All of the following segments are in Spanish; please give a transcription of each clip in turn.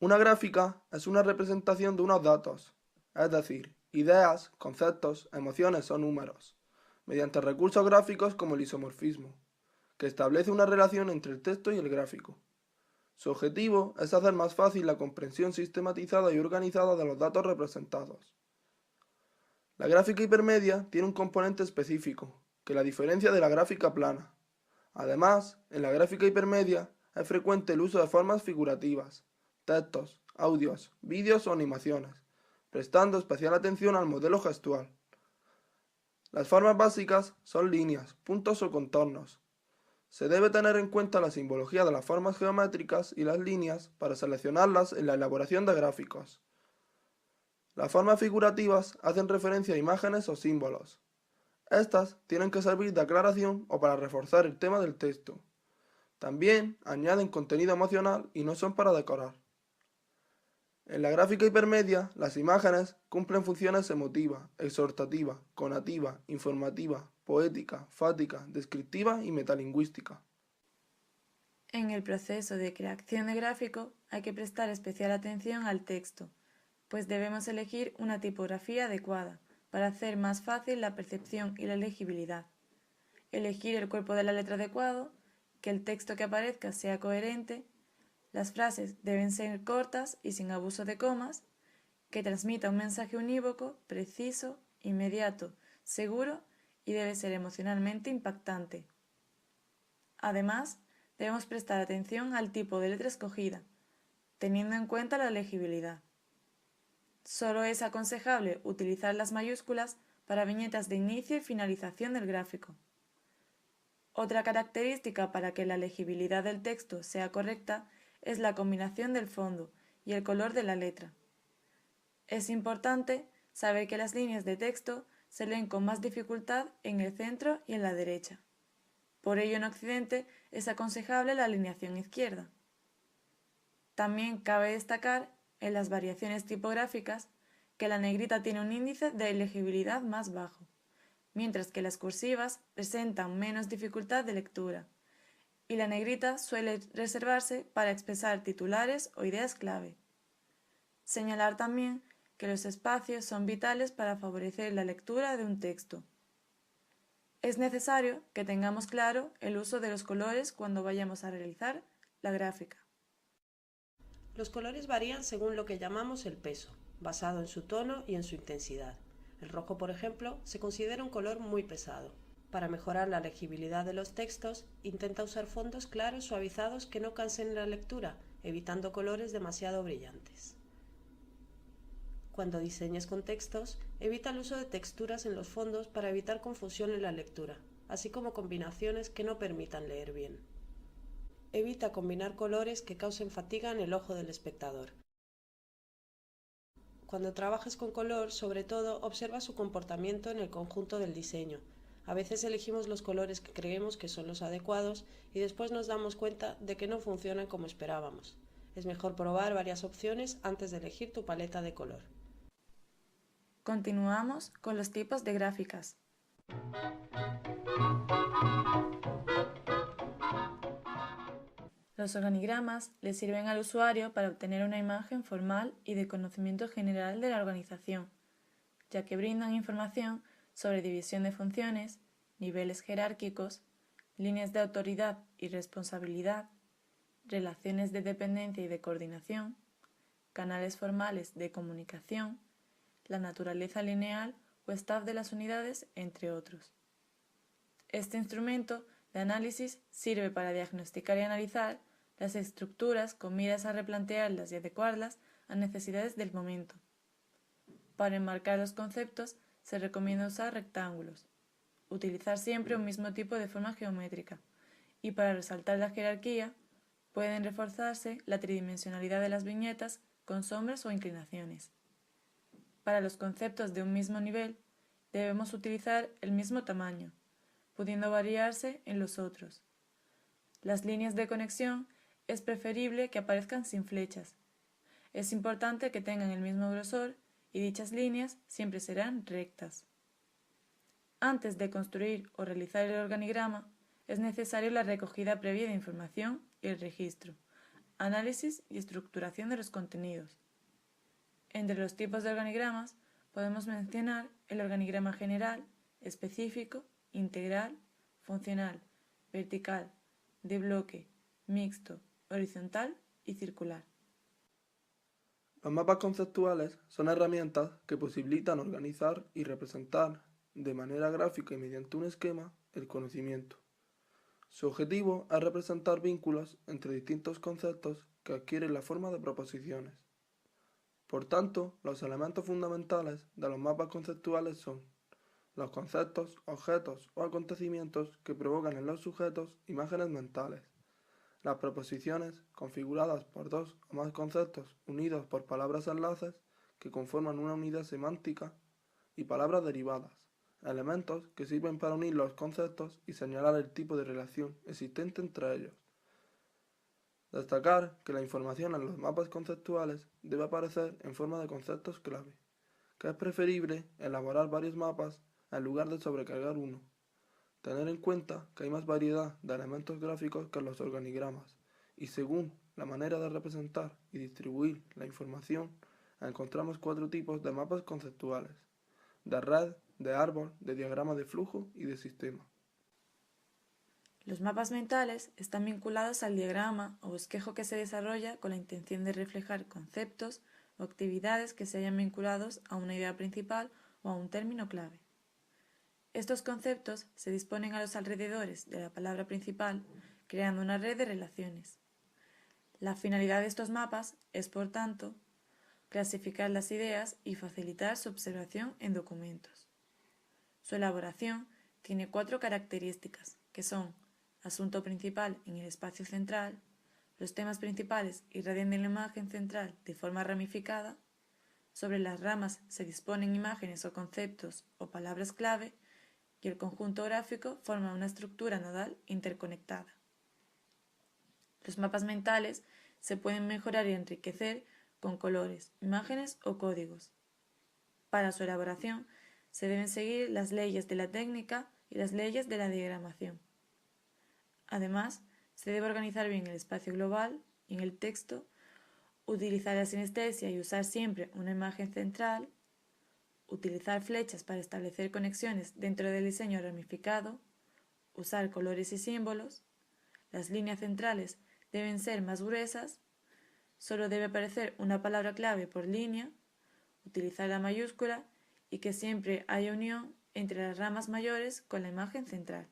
Una gráfica es una representación de unos datos, es decir, ideas, conceptos, emociones o números, mediante recursos gráficos como el isomorfismo, que establece una relación entre el texto y el gráfico. Su objetivo es hacer más fácil la comprensión sistematizada y organizada de los datos representados. La gráfica hipermedia tiene un componente específico, que la diferencia de la gráfica plana. Además, en la gráfica hipermedia es frecuente el uso de formas figurativas, textos, audios, vídeos o animaciones, prestando especial atención al modelo gestual. Las formas básicas son líneas, puntos o contornos. Se debe tener en cuenta la simbología de las formas geométricas y las líneas para seleccionarlas en la elaboración de gráficos. Las formas figurativas hacen referencia a imágenes o símbolos. Estas tienen que servir de aclaración o para reforzar el tema del texto. También añaden contenido emocional y no son para decorar. En la gráfica hipermedia, las imágenes cumplen funciones emotiva, exhortativa, conativa, informativa, poética, fática, descriptiva y metalingüística. En el proceso de creación de gráfico hay que prestar especial atención al texto, pues debemos elegir una tipografía adecuada para hacer más fácil la percepción y la legibilidad. Elegir el cuerpo de la letra adecuado, que el texto que aparezca sea coherente, las frases deben ser cortas y sin abuso de comas, que transmita un mensaje unívoco, preciso, inmediato, seguro y debe ser emocionalmente impactante. Además, debemos prestar atención al tipo de letra escogida, teniendo en cuenta la legibilidad. Solo es aconsejable utilizar las mayúsculas para viñetas de inicio y finalización del gráfico. Otra característica para que la legibilidad del texto sea correcta es la combinación del fondo y el color de la letra. Es importante saber que las líneas de texto se leen con más dificultad en el centro y en la derecha. Por ello en Occidente es aconsejable la alineación izquierda. También cabe destacar, en las variaciones tipográficas, que la negrita tiene un índice de legibilidad más bajo, mientras que las cursivas presentan menos dificultad de lectura, y la negrita suele reservarse para expresar titulares o ideas clave. Señalar también que los espacios son vitales para favorecer la lectura de un texto. Es necesario que tengamos claro el uso de los colores cuando vayamos a realizar la gráfica. Los colores varían según lo que llamamos el peso, basado en su tono y en su intensidad. El rojo, por ejemplo, se considera un color muy pesado. Para mejorar la legibilidad de los textos, intenta usar fondos claros suavizados que no cansen la lectura, evitando colores demasiado brillantes. Cuando diseñes con textos, evita el uso de texturas en los fondos para evitar confusión en la lectura, así como combinaciones que no permitan leer bien. Evita combinar colores que causen fatiga en el ojo del espectador. Cuando trabajes con color, sobre todo, observa su comportamiento en el conjunto del diseño. A veces elegimos los colores que creemos que son los adecuados y después nos damos cuenta de que no funcionan como esperábamos. Es mejor probar varias opciones antes de elegir tu paleta de color. Continuamos con los tipos de gráficas. Los organigramas le sirven al usuario para obtener una imagen formal y de conocimiento general de la organización, ya que brindan información sobre división de funciones, niveles jerárquicos, líneas de autoridad y responsabilidad, relaciones de dependencia y de coordinación, canales formales de comunicación, la naturaleza lineal o staff de las unidades, entre otros. Este instrumento de análisis sirve para diagnosticar y analizar las estructuras con miras a replantearlas y adecuarlas a necesidades del momento. Para enmarcar los conceptos se recomienda usar rectángulos, utilizar siempre un mismo tipo de forma geométrica y para resaltar la jerarquía pueden reforzarse la tridimensionalidad de las viñetas con sombras o inclinaciones. Para los conceptos de un mismo nivel debemos utilizar el mismo tamaño, pudiendo variarse en los otros. Las líneas de conexión es preferible que aparezcan sin flechas. Es importante que tengan el mismo grosor y dichas líneas siempre serán rectas. Antes de construir o realizar el organigrama, es necesario la recogida previa de información y el registro, análisis y estructuración de los contenidos. Entre los tipos de organigramas podemos mencionar el organigrama general, específico, integral, funcional, vertical, de bloque, mixto, horizontal y circular. Los mapas conceptuales son herramientas que posibilitan organizar y representar de manera gráfica y mediante un esquema el conocimiento. Su objetivo es representar vínculos entre distintos conceptos que adquieren la forma de proposiciones. Por tanto, los elementos fundamentales de los mapas conceptuales son los conceptos, objetos o acontecimientos que provocan en los sujetos imágenes mentales, las proposiciones configuradas por dos o más conceptos unidos por palabras enlaces que conforman una unidad semántica y palabras derivadas, elementos que sirven para unir los conceptos y señalar el tipo de relación existente entre ellos. Destacar que la información en los mapas conceptuales debe aparecer en forma de conceptos clave, que es preferible elaborar varios mapas en lugar de sobrecargar uno. Tener en cuenta que hay más variedad de elementos gráficos que en los organigramas, y según la manera de representar y distribuir la información, encontramos 4 tipos de mapas conceptuales: de red, de árbol, de diagrama de flujo y de sistema. Los mapas mentales están vinculados al diagrama o bosquejo que se desarrolla con la intención de reflejar conceptos o actividades que se hayan vinculados a una idea principal o a un término clave. Estos conceptos se disponen a los alrededores de la palabra principal, creando una red de relaciones. La finalidad de estos mapas es, por tanto, clasificar las ideas y facilitar su observación en documentos. Su elaboración tiene 4 características, que son: asunto principal en el espacio central, los temas principales irradian de la imagen central de forma ramificada, sobre las ramas se disponen imágenes o conceptos o palabras clave, y el conjunto gráfico forma una estructura nodal interconectada. Los mapas mentales se pueden mejorar y enriquecer con colores, imágenes o códigos. Para su elaboración se deben seguir las leyes de la técnica y las leyes de la diagramación. Además, se debe organizar bien el espacio global y en el texto, utilizar la sinestesia y usar siempre una imagen central, utilizar flechas para establecer conexiones dentro del diseño ramificado, usar colores y símbolos, las líneas centrales deben ser más gruesas, solo debe aparecer una palabra clave por línea, utilizar la mayúscula y que siempre haya unión entre las ramas mayores con la imagen central.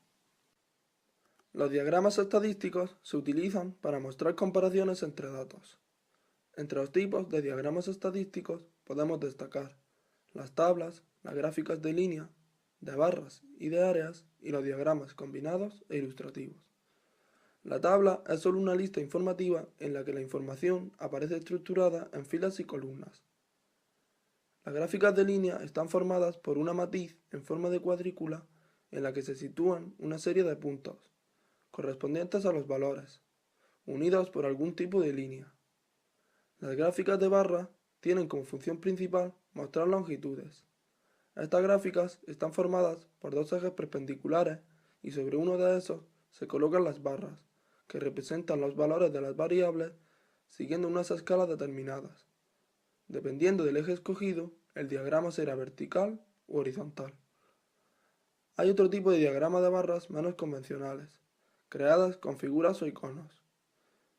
Los diagramas estadísticos se utilizan para mostrar comparaciones entre datos. Entre los tipos de diagramas estadísticos podemos destacar las tablas, las gráficas de línea, de barras y de áreas y los diagramas combinados e ilustrativos. La tabla es solo una lista informativa en la que la información aparece estructurada en filas y columnas. Las gráficas de línea están formadas por una matriz en forma de cuadrícula en la que se sitúan una serie de puntos, correspondientes a los valores, unidos por algún tipo de línea. Las gráficas de barra tienen como función principal mostrar longitudes. Estas gráficas están formadas por 2 ejes perpendiculares y sobre uno de esos se colocan las barras, que representan los valores de las variables siguiendo unas escalas determinadas. Dependiendo del eje escogido, el diagrama será vertical u horizontal. Hay otro tipo de diagrama de barras menos convencionales, creadas con figuras o iconos.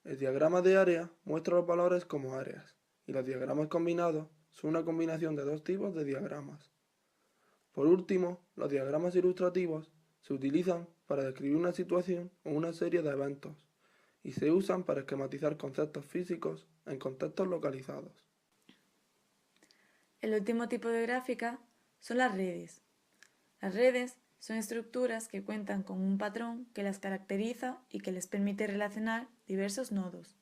El diagrama de área muestra los valores como áreas, y los diagramas combinados son una combinación de 2 tipos de diagramas. Por último, los diagramas ilustrativos se utilizan para describir una situación o una serie de eventos, y se usan para esquematizar conceptos físicos en contextos localizados. El último tipo de gráfica son las redes. Las redes son estructuras que cuentan con un patrón que las caracteriza y que les permite relacionar diversos nodos.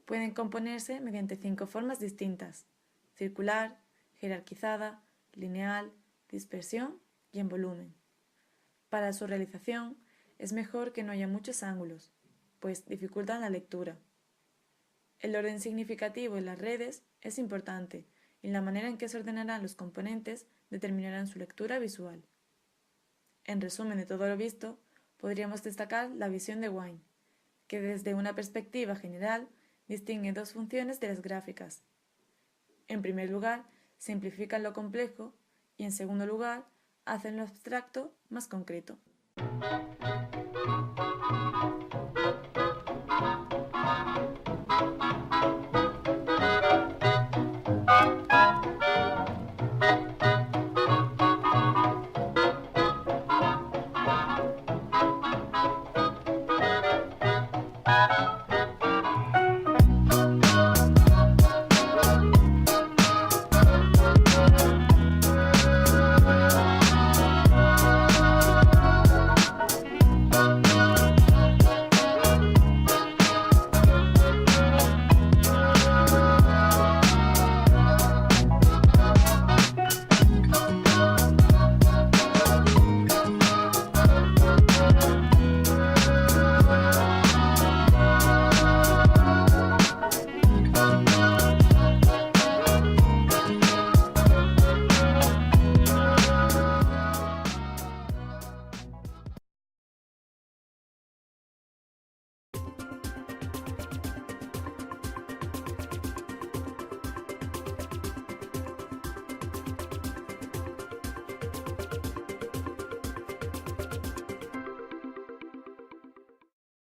Pueden componerse mediante 5 formas distintas: circular, jerarquizada, lineal, dispersión y en volumen. Para su realización es mejor que no haya muchos ángulos, pues dificultan la lectura. El orden significativo en las redes es importante y la manera en que se ordenarán los componentes determinarán su lectura visual. En resumen de todo lo visto, podríamos destacar la visión de Wine, que desde una perspectiva general distingue dos funciones de las gráficas. En primer lugar, simplifican lo complejo y en segundo lugar, hacen lo abstracto más concreto.